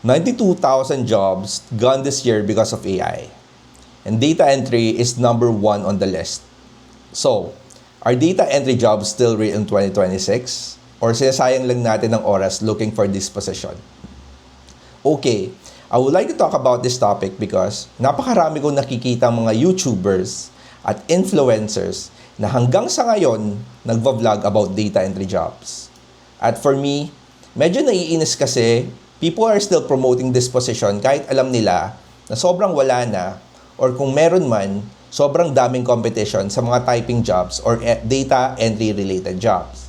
92,000 jobs gone this year because of AI. And data entry is number one on the list. So, are data entry jobs still real in 2026? Or sinasayang lang natin ng oras looking for this position? Okay, I would like to talk about this topic because napakarami kong nakikita mga YouTubers at influencers na hanggang sa ngayon nagva-vlog about data entry jobs. At for me, medyo naiinis kasi people are still promoting this position kahit alam nila na sobrang wala na or kung meron man, sobrang daming competition sa mga typing jobs or data entry related jobs.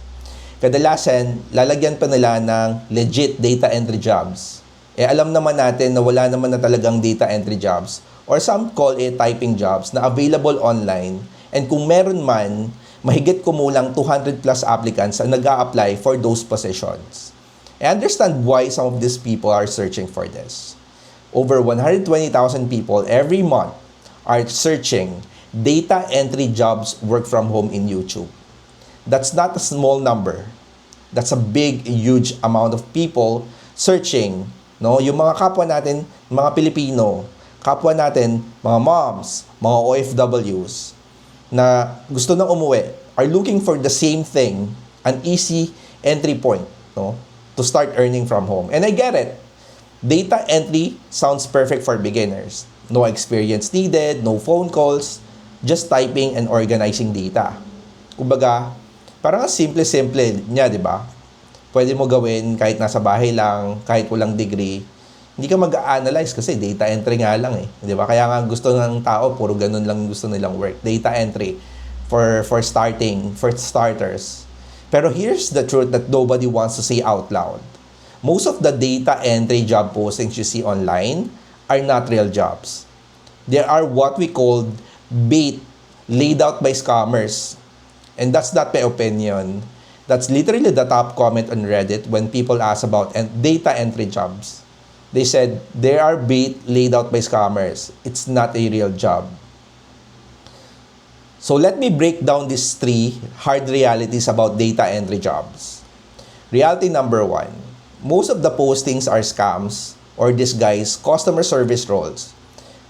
Kadalasan, lalagyan pa nila ng legit data entry jobs. Alam naman natin na wala naman na talagang data entry jobs or some call it typing jobs na available online, and kung meron man, mahigit kumulang 200 plus applicants ang nag-a-apply for those positions. I understand why some of these people are searching for this. Over 120,000 people every month are searching data entry jobs work from home in YouTube. That's not a small number. That's a big, huge amount of people searching. No, yung mga kapwa natin, mga Pilipino, kapwa natin, mga moms, mga OFWs, na gusto nang umuwi, are looking for the same thing, an easy entry point, no, to start earning from home. And I get it. Data entry sounds perfect for beginners. No experience needed, no phone calls, just typing and organizing data. Kumbaga, parang simple-simple niya, di ba? Pwede mo gawin kahit nasa bahay lang, kahit walang degree. Hindi ka mag-analyze kasi data entry nga lang eh. Di ba? Kaya nga gusto ng tao, puro ganun lang gusto nilang work. Data entry for starters. Pero here's the truth that nobody wants to say out loud. Most of the data entry job postings you see online are not real jobs. They are what we call bait laid out by scammers. And that's not my opinion. That's literally the top comment on Reddit when people ask about data entry jobs. They said, they are bait laid out by scammers. It's not a real job. So let me break down these three hard realities about data entry jobs. Reality number one, most of the postings are scams or disguised customer service roles.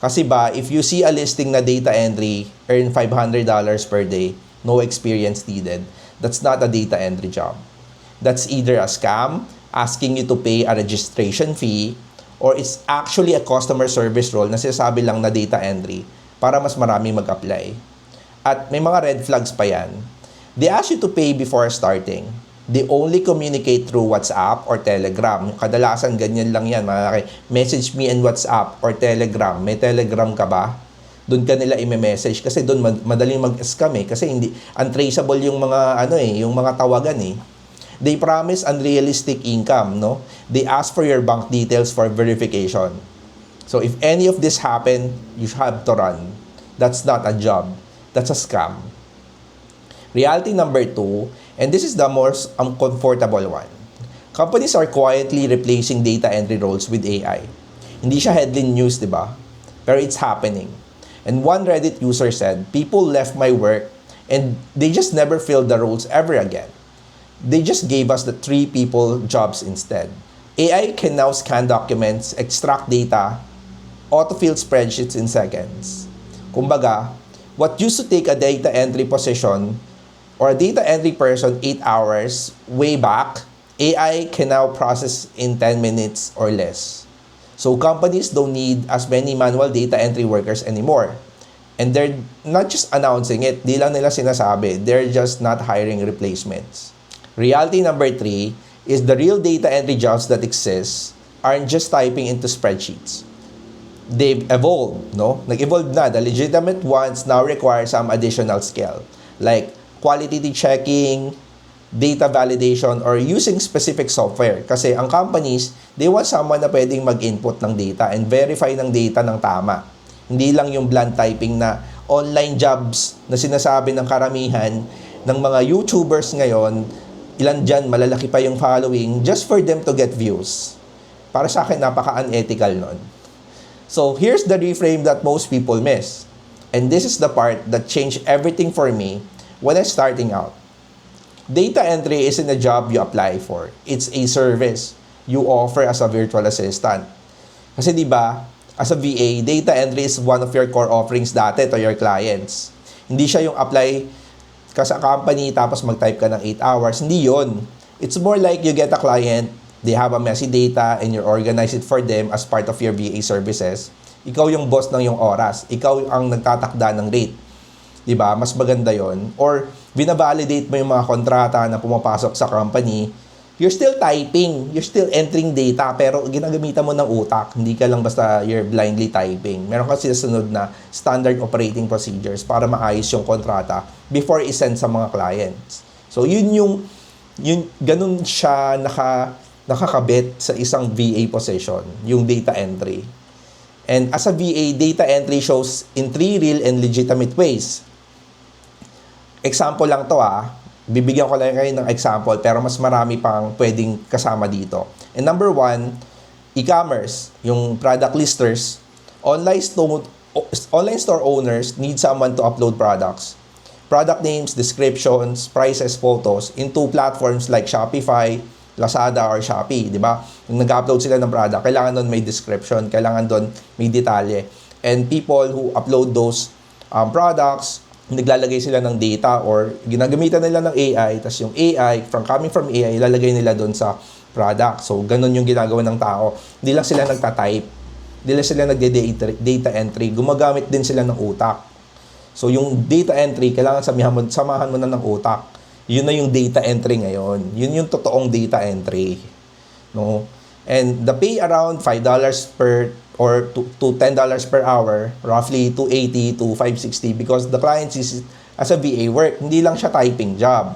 Kasi ba, if you see a listing na data entry, earn $500 per day, no experience needed, that's not a data entry job. That's either a scam, asking you to pay a registration fee, or it's actually a customer service role na sinasabi lang na data entry para mas marami mag-apply. At may mga red flags pa yan. They ask you to pay before starting. They only communicate through WhatsApp or Telegram. Kadalasan ganyan lang yan. Message me in WhatsApp or Telegram. May Telegram ka ba? Doon ka nila i-message kasi doon madaling mag-scam eh. Kasi hindi untraceable yung mga yung mga tawagan eh. They promise unrealistic income, no? They ask for your bank details for verification. So if any of this happen, you have to run. That's not a job. That's a scam. Reality number two, and this is the most uncomfortable one. Companies are quietly replacing data entry roles with AI. Hindi siya headline news, di ba? Pero it's happening. And one Reddit user said, people left my work and they just never filled the roles ever again. They just gave us the 3 people jobs instead. AI can now scan documents, extract data, autofill spreadsheets in seconds. Kumbaga, what used to take a data entry position or a data entry person 8 hours way back, AI can now process in 10 minutes or less. So companies don't need as many manual data entry workers anymore. And they're not just announcing it, di lang nila sinasabi, they're just not hiring replacements. Reality number 3 is the real data entry jobs that exist aren't just typing into spreadsheets. They've evolved, no? Nag-evolve na. The legitimate ones now require some additional skill, like quality checking, data validation, or using specific software. Kasi ang companies, they want someone na pwedeng mag-input ng data and verify ng data ng tama. Hindi lang yung blunt typing na online jobs na sinasabi ng karamihan ng mga YouTubers ngayon, ilan dyan, malalaki pa yung following, just for them to get views. Para sa akin, napaka-unethical nun. So, here's the reframe that most people miss. And this is the part that changed everything for me when I was starting out. Data entry isn't a job you apply for. It's a service. you offer as a virtual assistant. Kasi di ba, as a VA, data entry is one of your core offerings dati to your clients. Hindi siya yung apply ka sa company tapos mag-type ka ng 8 hours. Hindi yon. It's more like you get a client, they have a messy data and you organize it for them as part of your VA services. Ikaw yung boss ng yung oras. Ikaw ang nagtatakda ng rate. Diba? Mas maganda yon. Or binavalidate mo yung mga kontrata na pumapasok sa company. You're still typing. You're still entering data pero ginagamitan mo ng utak. Hindi ka lang basta you're blindly typing. Meron kasi sunod na standard operating procedures para maayos yung kontrata before isend sa mga clients. So yun ganun siya nakakabit sa isang VA position, yung data entry. And as a VA, data entry shows in 3 real and legitimate ways. Example lang to bibigyan ko lang kayo ng example pero mas marami pang pwedeng kasama dito. And number 1, e-commerce, yung product listers. Online store owners need someone to upload products, product names, descriptions, prices, photos into platforms like Shopify, Lazada, or Shopee, di ba? Yung nag-upload sila ng product, kailangan doon may description, kailangan doon may detalye. And people who upload those products, naglalagay sila ng data or ginagamitan nila ng AI, tapos yung AI, coming from AI, ilalagay nila doon sa product. So, ganun yung ginagawa ng tao. Hindi lang sila nagta-type. Hindi lang sila nagde-data entry. Gumagamit din sila ng utak. So, yung data entry, kailangan samahan mo na ng utak. Yun na yung data entry ngayon. Yun yung totoong data entry. No? And the pay around $5 per or to $10 per hour, roughly $280 to $560 because the client is as a VA work. Hindi lang siya typing job.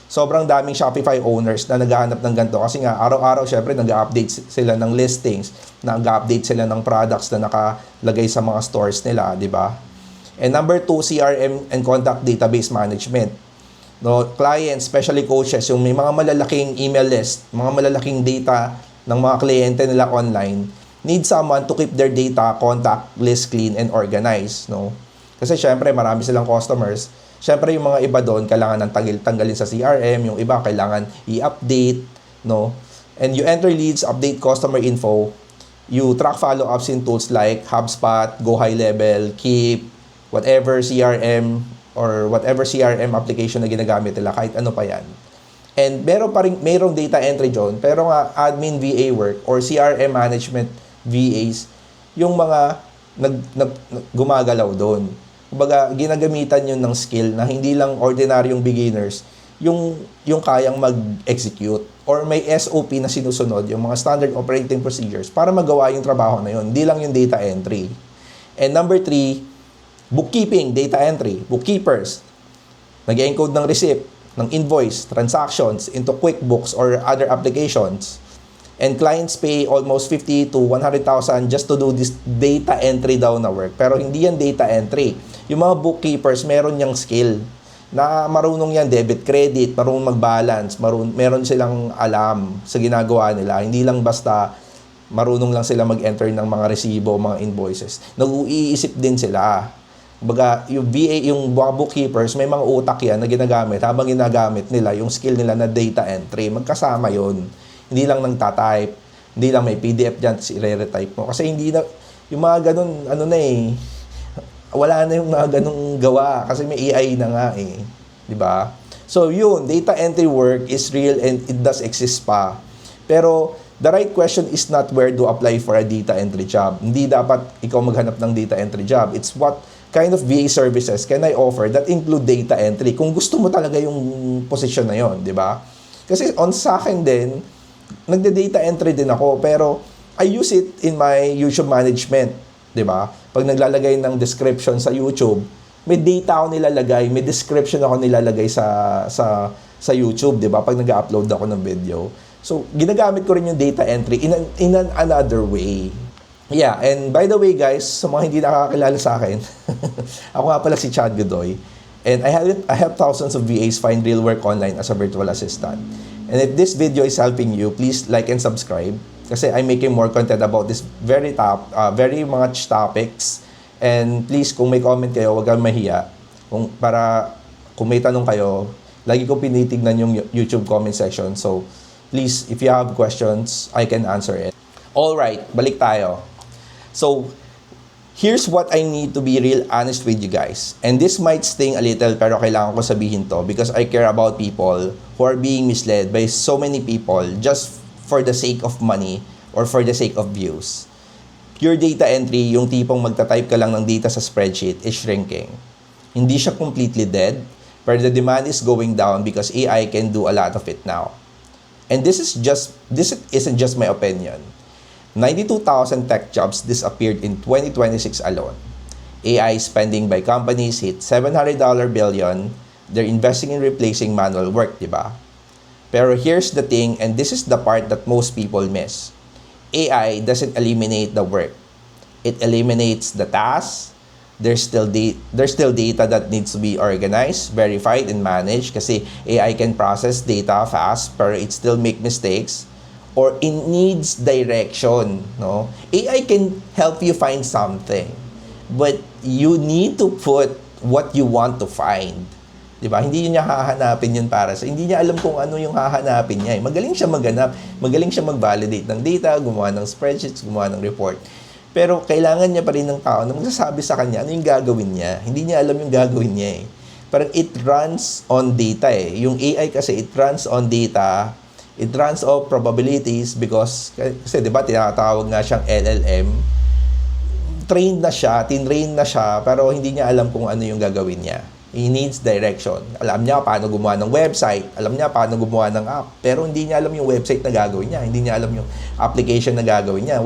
Sobrang daming Shopify owners na naghahanap ng ganito kasi nga araw-araw syempre nag-update sila ng listings, nag-update sila ng products na nakalagay sa mga stores nila, di ba? And number 2, CRM and contact database management. No, clients, especially coaches, yung may mga malalaking email list, mga malalaking data ng mga kliyente nila online, need someone to keep their data, contact list clean and organized, no? Kasi syempre marami silang customers. Syempre yung mga iba doon kailangan ng tanggalin sa CRM, yung iba kailangan i-update, no? And you enter leads, update customer info, you track follow-ups in tools like HubSpot, Go High Level, Keep, whatever CRM or whatever CRM application na ginagamit nila, kahit ano pa yan. And mayroong data entry dyan, pero nga admin VA work or CRM management VAs, yung mga gumagalaw doon. Kumbaga, ginagamitan yun ng skill na hindi lang ordinaryong beginners yung kayang mag-execute or may SOP na sinusunod, yung mga standard operating procedures para magawa yung trabaho na yun. Hindi lang yung data entry. And number 3, bookkeeping, data entry, bookkeepers. Nag-encode ng receipt, ng invoice, transactions into QuickBooks or other applications. And clients pay almost 50 to 100,000 just to do this data entry daw na work. Pero hindi yan data entry. Yung mga bookkeepers, meron yang skill na marunong yan debit, credit, marunong mag-balance, meron silang alam sa ginagawa nila. Hindi lang basta marunong lang sila mag-enter ng mga resibo, mga invoices. Nag-uiisip din sila. Baga, yung VA, yung bookkeepers, may mga utak yan na ginagamit. Habang ginagamit nila, yung skill nila na data entry, magkasama yon. Hindi lang nang tatype, hindi lang may PDF dyan, tapos i-re-retype mo. Kasi hindi na, yung mga ganun, wala na yung mga ganung gawa. Kasi may AI na nga Diba? So yun, data entry work is real and it does exist pa. Pero, the right question is not where to apply for a data entry job. Hindi dapat ikaw maghanap ng data entry job. It's what kind of VA services can I offer that include data entry? Kung gusto mo talaga yung position na yon, di ba? Kasi sa akin din, nagde-data entry din ako, pero I use it in my YouTube management, di ba? Pag naglalagay ng description sa YouTube, may data ako nilalagay, may description ako nilalagay sa YouTube, di ba? Pag nag-upload ako ng video. So, ginagamit ko rin yung data entry in another way. Yeah, and by the way guys, sa mga hindi nakakakilala sa akin, ako nga pala si Chad Godoy, and I have thousands of VAs find real work online as a virtual assistant. And if this video is helping you, please like and subscribe kasi I'm making more content about this very much topics. And please, kung may comment kayo, huwag kang mahiya. Kung may tanong kayo, lagi ko pinitignan yung YouTube comment section. So, Please, if you have questions, I can answer it. Alright, balik tayo. So, here's what I need to be real honest with you guys. And this might sting a little pero kailangan ko sabihin to because I care about people who are being misled by so many people just for the sake of money or for the sake of views. Pure data entry, yung tipong magta-type ka lang ng data sa spreadsheet, is shrinking. Hindi siya completely dead, but the demand is going down because AI can do a lot of it now. And this isn't just my opinion. 92,000 tech jobs disappeared in 2026 alone. AI spending by companies hit $700 billion. They're investing in replacing manual work, di ba? Pero here's the thing, and this is the part that most people miss. AI doesn't eliminate the work. It eliminates the tasks. There's still data that needs to be organized, verified, and managed kasi AI can process data fast pero it still make mistakes or it needs direction, no? AI can help you find something, but you need to put what you want to find. 'Di ba? Hindi niya hahanapin yun para sa hindi niya alam kung ano yung hahanapin niya. Magaling siya maghanap, magaling siya mag-validate ng data, gumawa ng spreadsheets, gumawa ng report. Pero kailangan niya pa rin ng tao na magsasabi sa kanya ano yung gagawin niya. Hindi niya alam yung gagawin niya eh. Parang it runs on data eh. Yung AI kasi it runs on data, it runs on probabilities because kasi 'di ba tinatawag nga siyang LLM. Trained na siya, tinrain na siya, pero hindi niya alam kung ano yung gagawin niya. He needs direction. Alam niya paano gumawa ng website, alam niya paano gumawa ng app, pero hindi niya alam yung website na gagawin niya, hindi niya alam yung application na gagawin niya.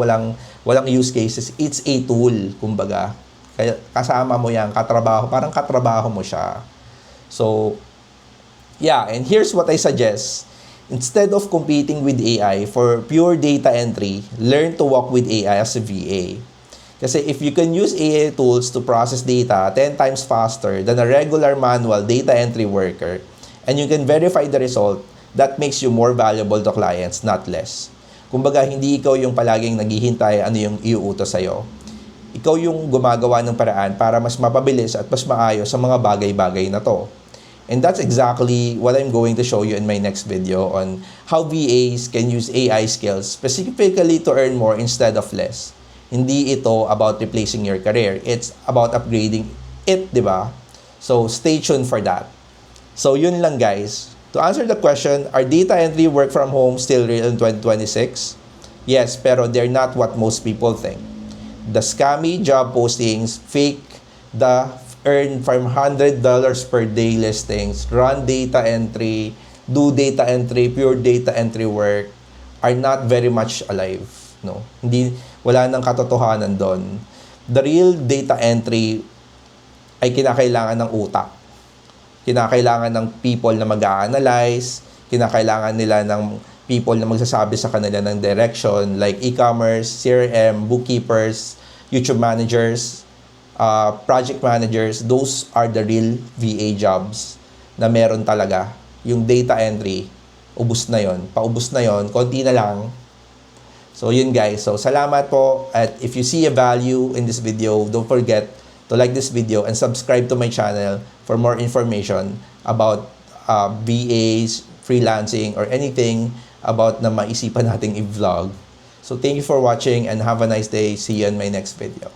Walang use cases. It's a tool, kumbaga. Kaya kasama mo yan, katrabaho, parang katrabaho mo siya. So, yeah, and here's what I suggest. Instead of competing with AI for pure data entry, learn to work with AI as a VA. Kasi if you can use AI tools to process data 10 times faster than a regular manual data entry worker, and you can verify the result, that makes you more valuable to clients, not less. Kumbaga, hindi ikaw yung palaging naghihintay ano yung iuutos sa'yo. Ikaw yung gumagawa ng paraan para mas mapabilis at mas maayos sa mga bagay-bagay na to. And that's exactly what I'm going to show you in my next video on how VAs can use AI skills specifically to earn more instead of less. Hindi ito about replacing your career. It's about upgrading it, di ba? So, stay tuned for that. So, yun lang guys. To answer the question, are data entry work from home still real in 2026? Yes, pero they're not what most people think. The scammy job postings, fake, the earn from $100 per day listings, run data entry, do data entry, pure data entry work, are not very much alive. No? Wala nang katotohanan doon. The real data entry ay kinakailangan ng utak. Kinakailangan ng people na mag-a-analyze, kinakailangan nila ng people na magsasabi sa kanila ng direction like e-commerce, CRM, bookkeepers, YouTube managers, project managers. Those are the real VA jobs na meron talaga. Yung data entry, ubos na yon, paubos na yon, konti na lang. So yun guys, so salamat po, at if you see a value in this video, don't forget to like this video and subscribe to my channel for more information about VAs, freelancing, or anything about na maisipan nating i-vlog. So thank you for watching and have a nice day. See you in my next video.